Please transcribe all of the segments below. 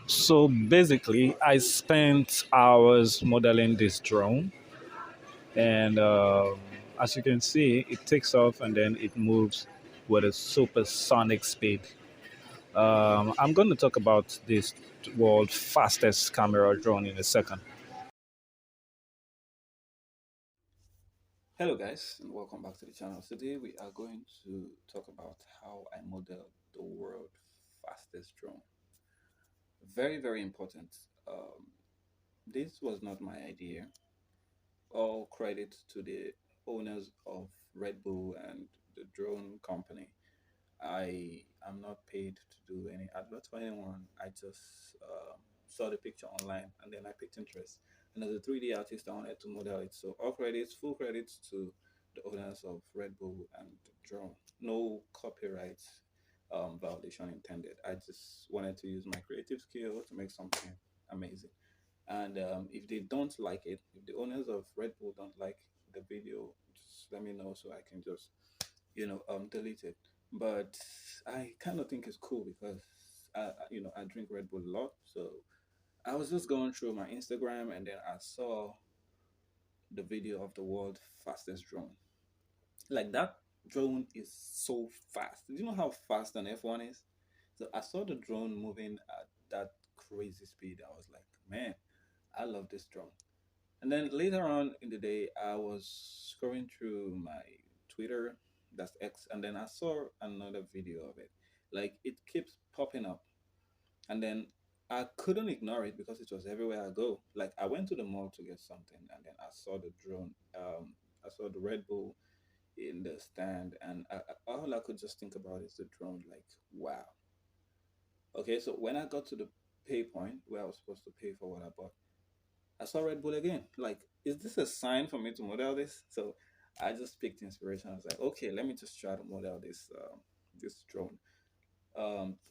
So basically, I spent hours modeling this drone, and as you can see, it takes off and then it moves with a supersonic speed. I'm going to talk about this world fastest camera drone in a second. Hello guys and welcome back to the channel. Today we are going to talk about how I modeled the world fastest drone. Very important. Um, this was not my idea. All credit to the owners of Red Bull and the drone company. I am not paid to do any advert for anyone. I just saw the picture online and then I picked interest. And as a 3D artist, I wanted to model it. So all credits, full credits to the owners of Red Bull and the drone. No copyright violation intended. I just wanted to use my creative skill to make something amazing. And if they don't like it, if the owners of Red Bull don't like the video, just let me know so I can just delete it. But I kind of think it's cool because I drink Red Bull a lot. So I was just going through my Instagram and then I saw the video of the world fastest drone. Like that drone is so fast. Do you know how fast an F1 is? So I saw the drone moving at that crazy speed. I was like, man, I love this drone. And then later on in the day, I was scrolling through my Twitter, that's X, and then I saw another video of it. Like it keeps popping up. And then I couldn't ignore it because it was everywhere I go. Like I went to the mall to get something and then I saw the drone. I saw the Red Bull in the stand and all I could just think about is the drone. Like, wow. Okay, so when I got to the pay point where I was supposed to pay for what I bought, I saw Red Bull again. Like, is this a sign for me to model this? So I just picked inspiration. I was like, okay, let me just try to model this drone.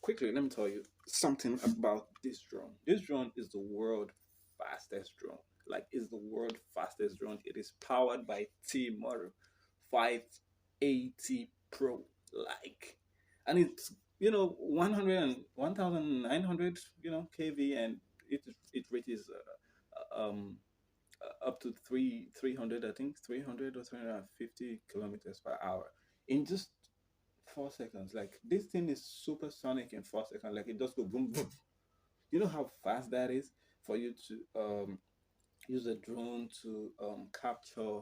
Quickly, let me tell you something about this drone. This drone is the world fastest drone. Like, it's the world fastest drone. It is powered by T Model 580 Pro. Like, and it's 100 and 1900 kV, and it reaches up to 300, I think 300 or 350 kilometers per hour in just 4 seconds. Like this thing is supersonic in 4 seconds. Like it just go boom boom. You know how fast that is for you to use a drone to capture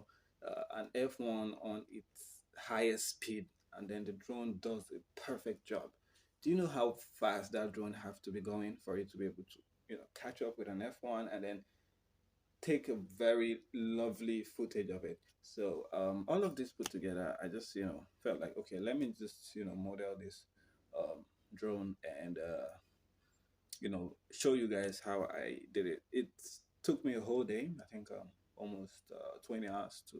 an F1 on its highest speed, and then the drone does a perfect job. Do you know how fast that drone have to be going for it to be able to catch up with an F1 and then take a very lovely footage of it. So all of this put together, I just felt like, okay, let me just model this drone and show you guys how I did it. It took me a whole day. I think almost 20 hours to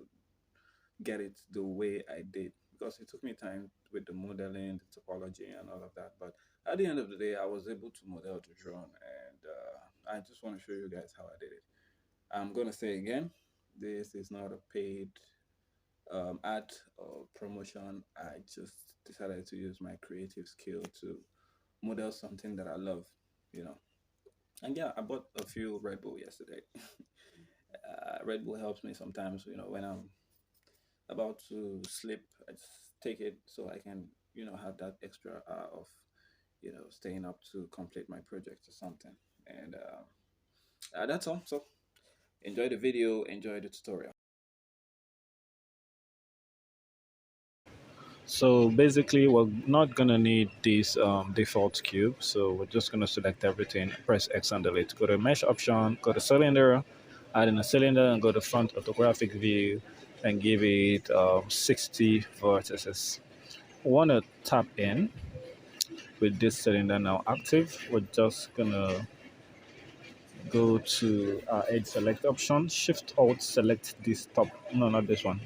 get it the way I did because it took me time with the modeling, the topology, and all of that. But at the end of the day, I was able to model the drone, and I just want to show you guys how I did it. I'm gonna say again, this is not a paid ad or promotion. I just decided to use my creative skill to model something that I love, you know. And yeah, I bought a few Red Bull yesterday. Red Bull helps me sometimes, when I'm about to sleep. I just take it so I can, have that extra hour of, staying up to complete my project or something. And that's all. So enjoy the video, enjoy the tutorial. So basically, we're not gonna need this default cube. So we're just gonna select everything, press X and delete. Go to mesh option, go to cylinder, add in a cylinder, and go to front orthographic view, and give it 60 vertices. We want to tap in with this cylinder now active. We're just gonna go to edge select option, Shift Alt select this top. No, not this one.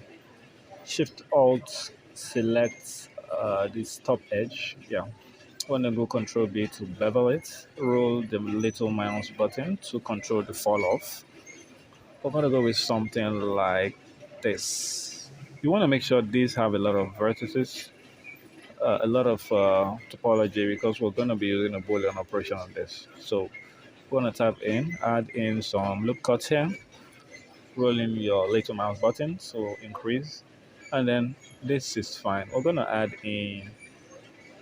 Shift Alt select this top edge. Yeah. Want to go Control B to bevel it. Roll the little mouse button to control the fall off. We're gonna go with something like this. You want to make sure these have a lot of vertices, a lot of topology because we're gonna be using a Boolean operation on this. So We're gonna tap in, add in some loop cuts here, roll in your little mouse button, so increase, and then this is fine. We're gonna add in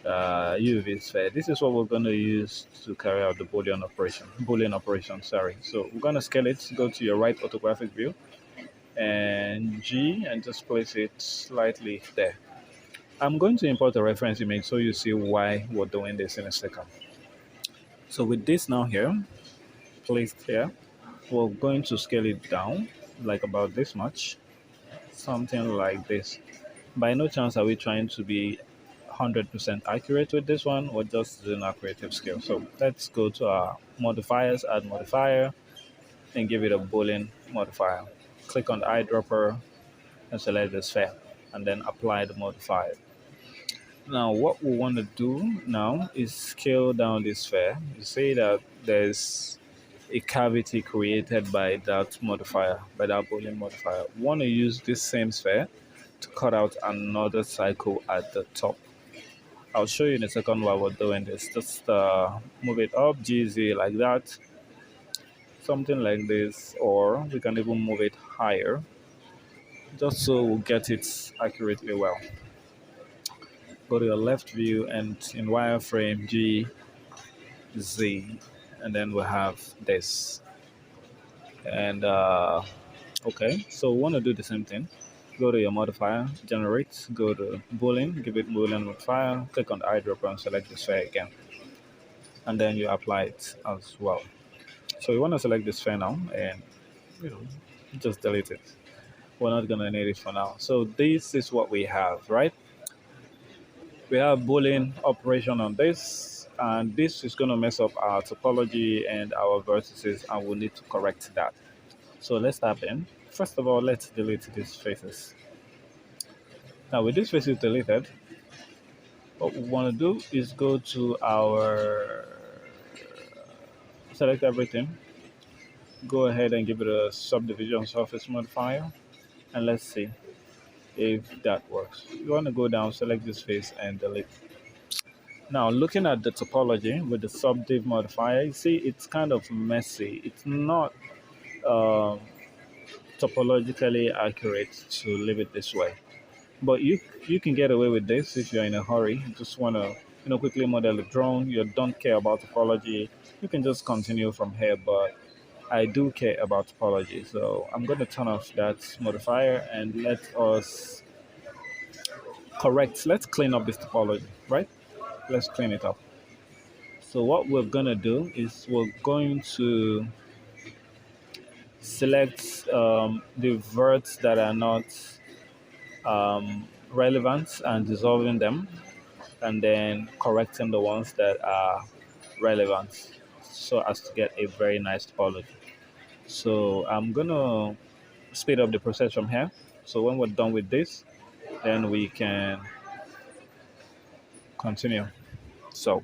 UV sphere. This is what we're gonna use to carry out the Boolean operation. Sorry. So we're gonna scale it. Go to your right orthographic view and G, and just place it slightly there. I'm going to import a reference image so you see why we're doing this in a second. So with this now here, placed here, we're going to scale it down like about this much, something like this. By no chance are we trying to be 100% accurate with this one. We're just doing our creative scale. So let's go to our modifiers, add modifier, and give it a Boolean modifier. Click on the eyedropper and select the sphere, and then apply the modifier. Now, what we want to do now is scale down this sphere. You see that there's a cavity created by that modifier, by that Boolean modifier. We want to use this same sphere to cut out another cycle at the top. I'll show you in a second while we're doing this. Just move it up, GZ like that, something like this, or we can even move it higher, just so we'll get it accurately well. Go to your left view and in wireframe GZ, and then we have this. And okay, so we want to do the same thing. Go to your modifier, generate, go to Boolean, give it Boolean modifier, click on the eyedropper and select the sphere again. And then you apply it as well. So we want to select this sphere now and you know, just delete it. We're not gonna need it for now. So this is what we have, right? We have Boolean operation on this, and this is gonna mess up our topology and our vertices, and we'll need to correct that. So let's tap in. First of all, let's delete these faces. Now with these faces deleted, what we want to do is go to our select everything, go ahead and give it a subdivision surface modifier, and let's see if that works. You want to go down, select this face, and delete. Now, looking at the topology with the subdiv modifier, you see it's kind of messy. It's not um, topologically accurate to leave it this way. But you can get away with this if you're in a hurry. You just want to quickly model a drone. You don't care about topology. You can just continue from here. But I do care about topology, so I'm going to turn off that modifier and let us correct. Let's clean up this topology, right? Let's clean it up. So what we're going to do is we're going to select the verts that are not relevant and dissolving them, and then correcting the ones that are relevant so as to get a very nice topology. So I'm going to speed up the process from here. So when we're done with this, then we can continue. So